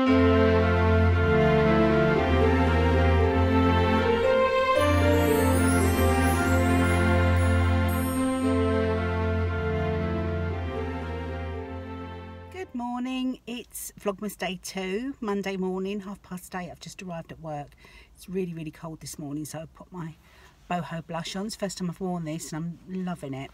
Good morning, it's Vlogmas day 2, Monday morning, 8:30. I've just arrived at work. It's really cold this morning, so I put my boho blush on. It's the first time I've worn this and I'm loving it.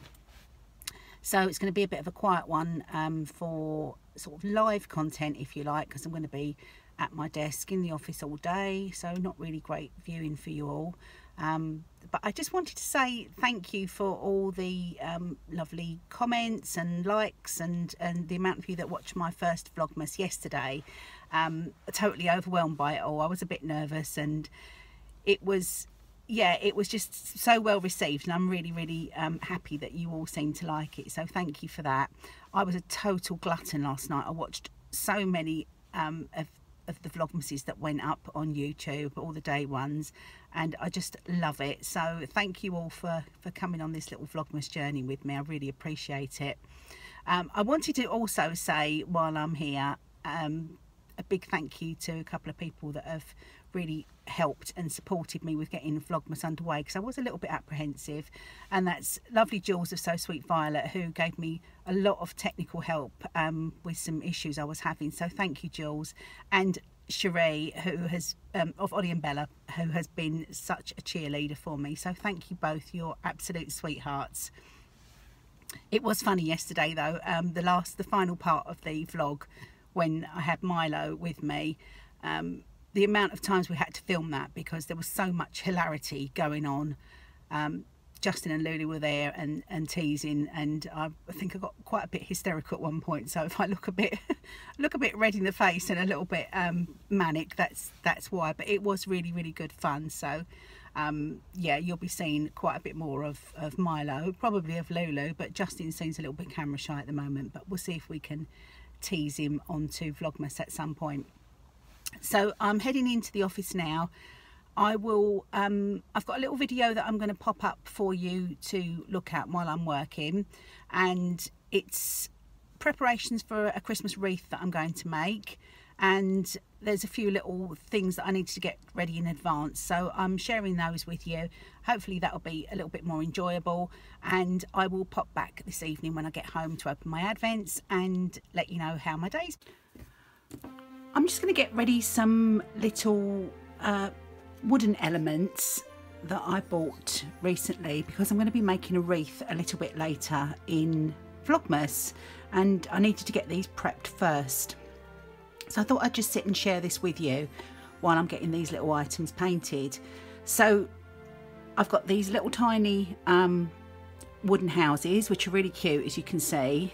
So it's going to be a bit of a quiet one for sort of live content, if you like, because I'm going to be at my desk in the office all day, so not really great viewing for you all. But I just wanted to say thank you for all the lovely comments and likes and the amount of you that watched my first Vlogmas yesterday. Totally overwhelmed by it all. I was a bit nervous, and it was just so well received, and I'm really happy that you all seem to like it, so thank you for that. I was a total glutton last night. I watched so many of the Vlogmases that went up on YouTube, all the day ones, and I just love it. So thank you all for coming on this little Vlogmas journey with me. I really appreciate it. I wanted to also say, while I'm here, a big thank you to a couple of people that have really helped and supported me with getting Vlogmas underway, because I was a little bit apprehensive, and that's lovely Jules of So Sweet Violet, who gave me a lot of technical help with some issues I was having. So thank you, Jules, and Cherie, who has of Ollie and Bella, who has been such a cheerleader for me. So thank you both, you're absolute sweethearts. It was funny yesterday though, the final part of the vlog, when I had Milo with me, the amount of times we had to film that, because there was so much hilarity going on. Justin and Lulu were there and teasing, and I think I got quite a bit hysterical at one point. So if I look a bit red in the face and a little bit manic, that's why. But it was really good fun. So yeah, you'll be seeing quite a bit more of Milo, probably of Lulu, but Justin seems a little bit camera shy at the moment, but we'll see if we can tease him onto Vlogmas at some point. So I'm heading into the office now. I will I've got a little video that I'm going to pop up for you to look at while I'm working, and it's preparations for a Christmas wreath that I'm going to make, and there's a few little things that I need to get ready in advance, so I'm sharing those with you. Hopefully that'll be a little bit more enjoyable, and I will pop back this evening when I get home to open my advents and let you know how my day's. I'm just going to get ready some little wooden elements that I bought recently, because I'm going to be making a wreath a little bit later in Vlogmas, and I needed to get these prepped first. So I thought I'd just sit and share this with you while I'm getting these little items painted. So I've got these little tiny wooden houses, which are really cute, as you can see,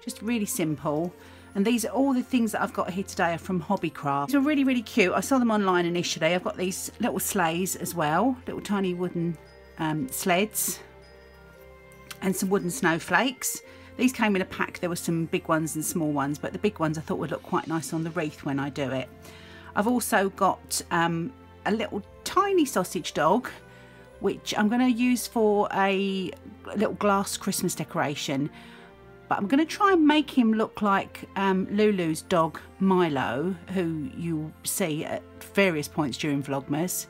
just really simple. And these are all the things that I've got here today are from Hobbycraft. These are really cute. I saw them online initially. I've got these little sleighs as well, little tiny wooden sleds, and some wooden snowflakes. These came in a pack. There were some big ones and small ones, but the big ones I thought would look quite nice on the wreath when I do it. I've also got a little tiny sausage dog, which I'm going to use for a little glass Christmas decoration. But I'm going to try and make him look like Lulu's dog Milo, who you'll see at various points during Vlogmas.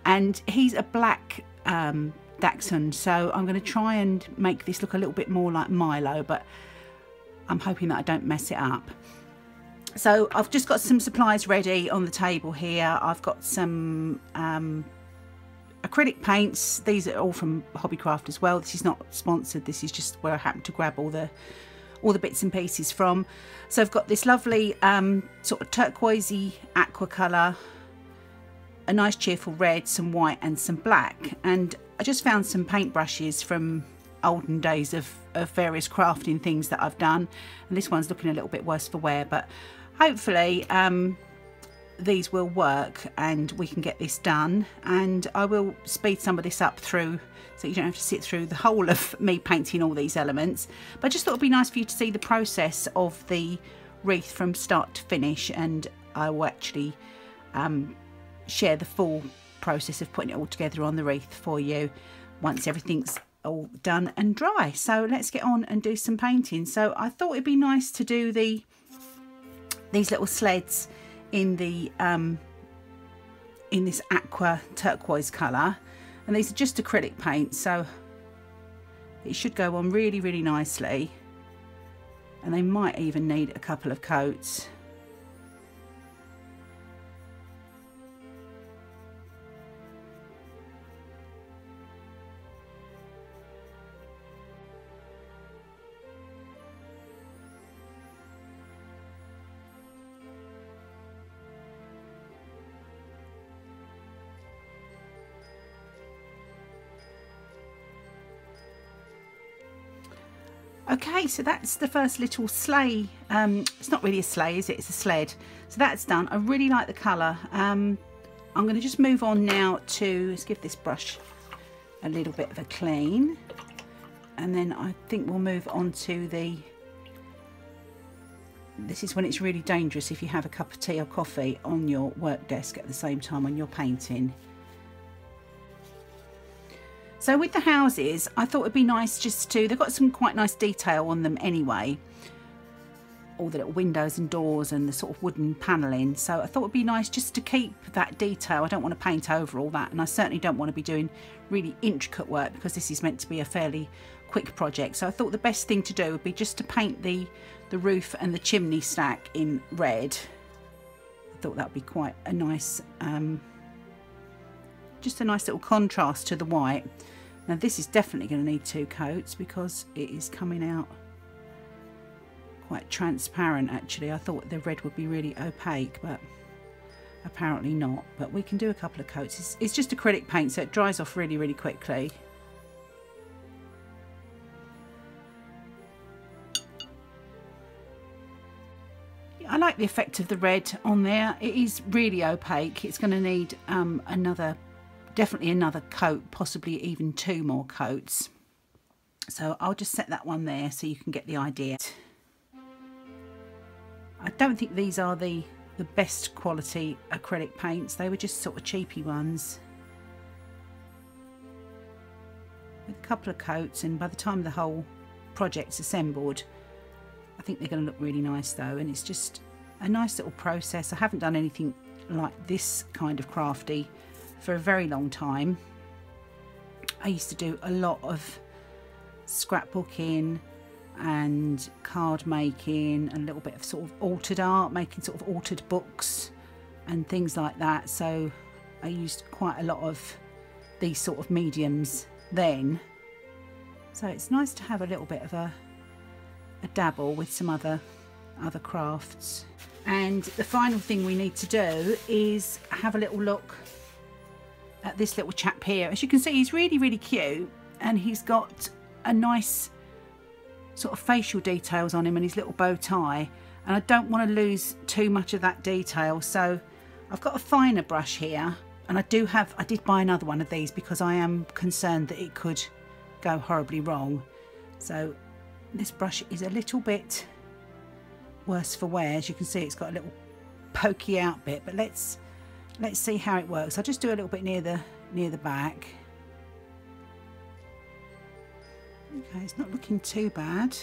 And he's a black Dachshund, so I'm going to try and make this look a little bit more like Milo, but I'm hoping that I don't mess it up. So I've just got some supplies ready on the table here. I've got some acrylic paints. These are all from Hobbycraft as well. This is not sponsored, this is just where I happen to grab all the bits and pieces from. So I've got this lovely sort of turquoisey aqua colour, a nice cheerful red, some white and some black, and I just found some paint brushes from olden days of various crafting things that I've done, and this one's looking a little bit worse for wear, but hopefully these will work and we can get this done. And I will speed some of this up through, so you don't have to sit through the whole of me painting all these elements, but I just thought it'd be nice for you to see the process of the wreath from start to finish, and I will actually share the full process of putting it all together on the wreath for you once everything's all done and dry. So let's get on and do some painting. So I thought it'd be nice to do these little sleds in the in this aqua turquoise colour, and these are just acrylic paints, so it should go on really, really nicely, and they might even need a couple of coats. Okay, so that's the first little sleigh. It's not really a sleigh, is it? It's a sled. So that's done. I really like the colour. I'm going to just move on now to, let's give this brush a little bit of a clean. And then I think we'll move on to the, this is when it's really dangerous if you have a cup of tea or coffee on your work desk at the same time when you're painting. So with the houses, I thought it'd be nice just to, they've got some quite nice detail on them anyway. All the little windows and doors and the sort of wooden panelling. So I thought it'd be nice just to keep that detail. I don't want to paint over all that, and I certainly don't want to be doing really intricate work because this is meant to be a fairly quick project. So I thought the best thing to do would be just to paint the roof and the chimney stack in red. I thought that would be quite a nice, just a nice little contrast to the white. Now this is definitely going to need 2 coats because it is coming out quite transparent actually. I thought the red would be really opaque, but apparently not. But we can do a couple of coats. It's just acrylic paint, so it dries off really, really quickly. I like the effect of the red on there. It is really opaque. It's going to need definitely another coat, possibly even 2 more coats. So I'll just set that one there so you can get the idea. I don't think these are the best quality acrylic paints. They were just sort of cheapy ones. With a couple of coats, and by the time the whole project's assembled, I think they're going to look really nice though, and it's just a nice little process. I haven't done anything like this kind of crafty for a very long time. I used to do a lot of scrapbooking and card making and a little bit of sort of altered art, making sort of altered books and things like that. So I used quite a lot of these sort of mediums then. So it's nice to have a little bit of a dabble with some other crafts. And the final thing we need to do is have a little look at this little chap here. As you can see, he's really, really cute, and he's got a nice sort of facial details on him and his little bow tie, and I don't want to lose too much of that detail. So I've got a finer brush here, and I did buy another one of these because I am concerned that it could go horribly wrong. So this brush is a little bit worse for wear. As you can see, it's got a little pokey out bit, but let's see how it works. I'll just do a little bit near the back. Okay, it's not looking too bad.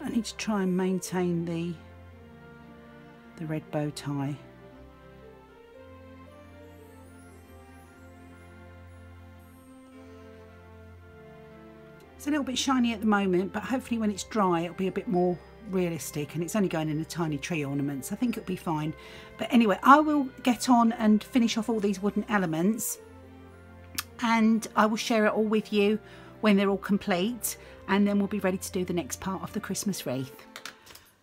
I need to try and maintain the red bow tie. It's a little bit shiny at the moment, but hopefully when it's dry it'll be a bit more realistic, and it's only going in a tiny tree ornament, so I think it'll be fine. But anyway, I will get on and finish off all these wooden elements, and I will share it all with you when they're all complete, and then we'll be ready to do the next part of the Christmas wreath.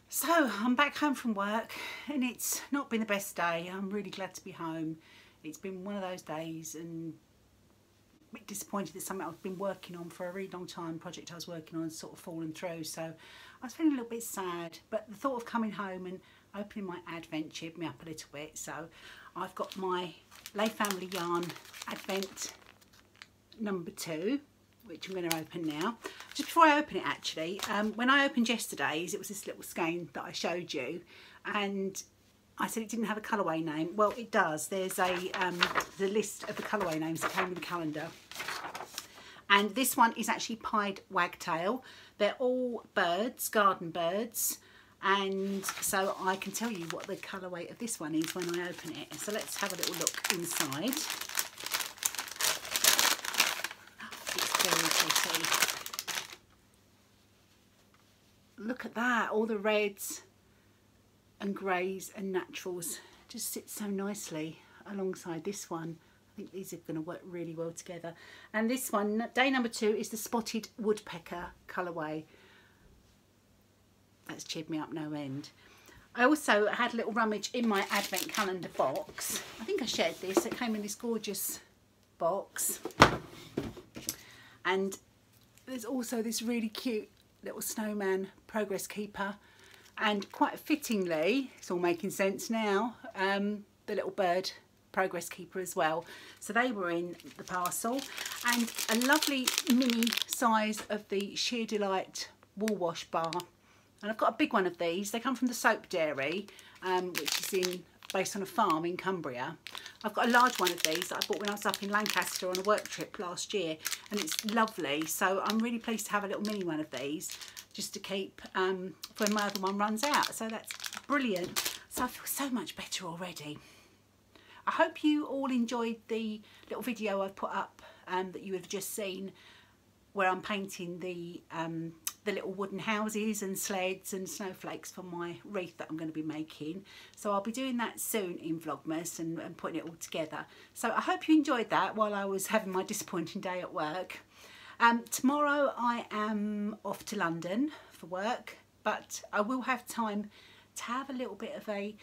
So I'm back home from work, and it's not been the best day. I'm really glad to be home. It's been one of those days, and a bit disappointed that something I've been working on for a really long time, project I was working on, sort of fallen through. So I was feeling a little bit sad, but the thought of coming home and opening my advent cheered me up a little bit. So I've got my Lay Family Yarn Advent number 2, which I'm going to open now. Just before I open it, actually, when I opened yesterday's, it was this little skein that I showed you, and I said it didn't have a colourway name. Well, it does. There's the list of the colourway names that came with the calendar. And this one is actually pied wagtail. They're all birds, garden birds, and so I can tell you what the colourway of this one is when I open it. So let's have a little look inside. It's very pretty. Look at that, all the reds and greys and naturals just sit so nicely alongside this one. I think these are going to work really well together. And this one, day number 2, is the Spotted Woodpecker colourway. That's cheered me up no end. I also had a little rummage in my advent calendar box. I think I shared this. It came in this gorgeous box. And there's also this really cute little snowman progress keeper. And quite fittingly, it's all making sense now, the little bird progress keeper as well. So they were in the parcel. And a lovely mini size of the Sheer Delight wool wash bar. And I've got a big one of these. They come from the Soap Dairy, which is based on a farm in Cumbria. I've got a large one of these that I bought when I was up in Lancaster on a work trip last year, and it's lovely. So I'm really pleased to have a little mini one of these just to keep for when my other one runs out. So that's brilliant. So I feel so much better already. I hope you all enjoyed the little video I've put up that you have just seen, where I'm painting the little wooden houses and sleds and snowflakes for my wreath that I'm going to be making. So I'll be doing that soon in Vlogmas and putting it all together. So I hope you enjoyed that while I was having my disappointing day at work. Tomorrow I am off to London for work, but I will have time to have a little bit of a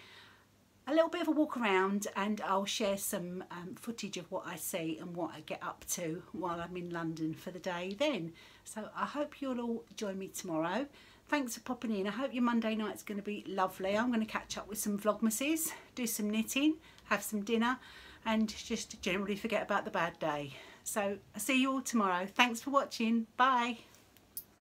walk around, and I'll share some footage of what I see and what I get up to while I'm in London for the day then. So I hope you'll all join me tomorrow. Thanks for popping in. I hope your Monday night's going to be lovely. I'm going to catch up with some Vlogmases, do some knitting, have some dinner, and just generally forget about the bad day. So I'll see you all tomorrow. Thanks for watching. Bye.